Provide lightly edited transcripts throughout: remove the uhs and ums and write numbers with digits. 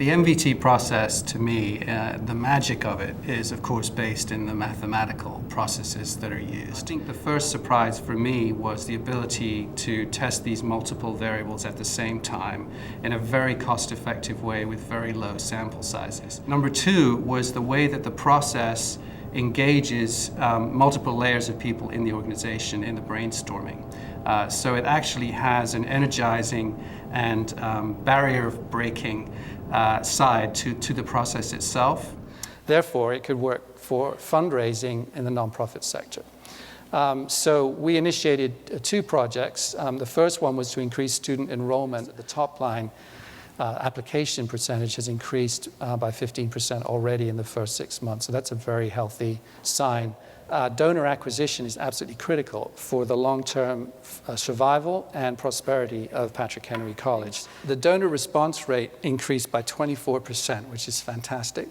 The MVT process, to me, the magic of it is, of course, based in the mathematical processes that are used. I think the first surprise for me was the ability to test these multiple variables at the same time in a very cost-effective way with very low sample sizes. Number two was the way that the process engages multiple layers of people in the organization in the brainstorming. So it actually has an energizing and barrier-breaking side to the process itself. Therefore, it could work for fundraising in the nonprofit sector. So we initiated two projects. The first one was to increase student enrollment. The top line application percentage has increased by 15% already in the first 6 months. So that's a very healthy sign. Donor acquisition is absolutely critical for the long-term survival and prosperity of Patrick Henry College. The donor response rate increased by 24%, which is fantastic.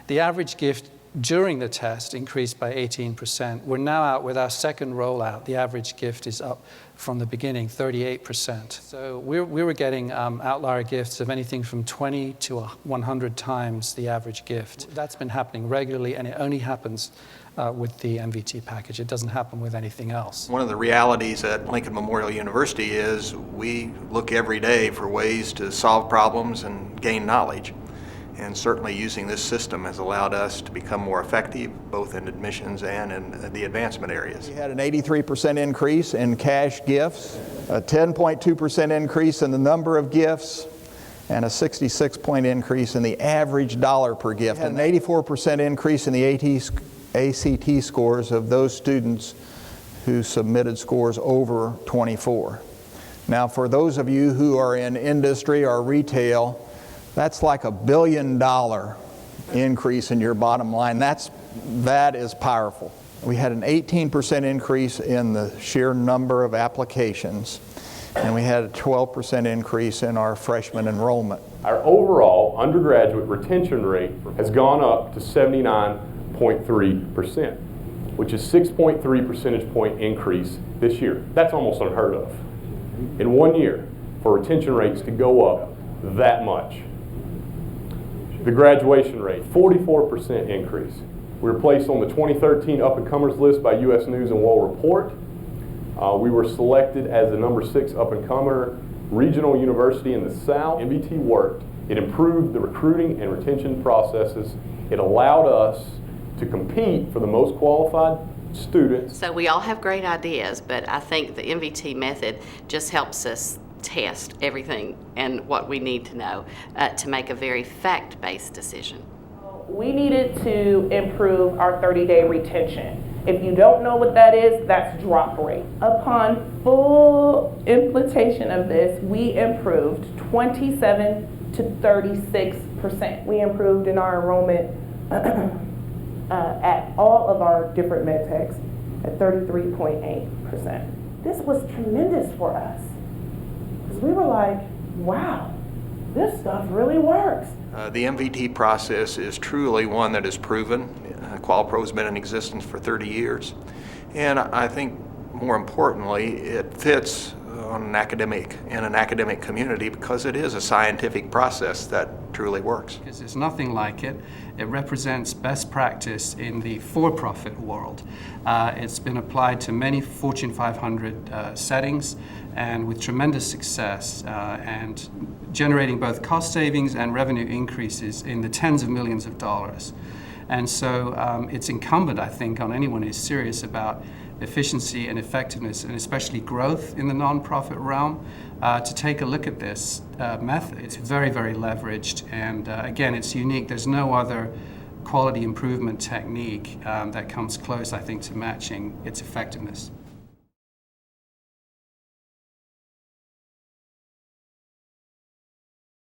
The average gift during the test increased by 18%. We're now out with our second rollout. The average gift is up from the beginning, 38%. So we were getting outlier gifts of anything from 20 to 100 times the average gift. That's been happening regularly, and it only happens with the MVT package. It doesn't happen with anything else. One of the realities at Lincoln Memorial University is we look every day for ways to solve problems and gain knowledge. And certainly using this system has allowed us to become more effective, both in admissions and in the advancement areas. We had an 83% increase in cash gifts, a 10.2% increase in the number of gifts, and a 66-point increase in the average dollar per gift. And an 84% increase in the ACT scores of those students who submitted scores over 24. Now, for those of you who are in industry or retail, that's like $1 billion increase in your bottom line. That is powerful. We had an 18% increase in the sheer number of applications, and we had a 12% increase in our freshman enrollment. Our overall undergraduate retention rate has gone up to 79.3%, which is 6.3 percentage point increase this year. That's almost unheard of. In 1 year, for retention rates to go up that much. The graduation rate, 44% increase. We were placed on the 2013 up-and-comers list by U.S. News and World Report. We were selected as the number 6 up-and-comer regional university in the South. MVT worked. It improved the recruiting and retention processes. It allowed us to compete for the most qualified students. So we all have great ideas, but I think the MVT method just helps us test everything and what we need to know to make a very fact-based decision. We needed to improve our 30-day retention. If you don't know what that is, that's drop rate. Upon full implementation of this, we improved 27 to 36%. We improved in our enrollment at all of our different med techs at 33.8%. This was tremendous for us. We were like, wow, this stuff really works. The MVT process is truly one that is proven. QualPro has been in existence for 30 years. And I think more importantly, it fits in an academic community because it is a scientific process that truly works. Because there's nothing like it. It represents best practice in the for-profit world. It's been applied to many Fortune 500 settings and with tremendous success and generating both cost savings and revenue increases in the tens of millions of dollars. And so it's incumbent, I think, on anyone who's serious about efficiency and effectiveness, and especially growth in the nonprofit realm, to take a look at this method. It's very, very leveraged, and again, it's unique. There's no other quality improvement technique that comes close, I think, to matching its effectiveness.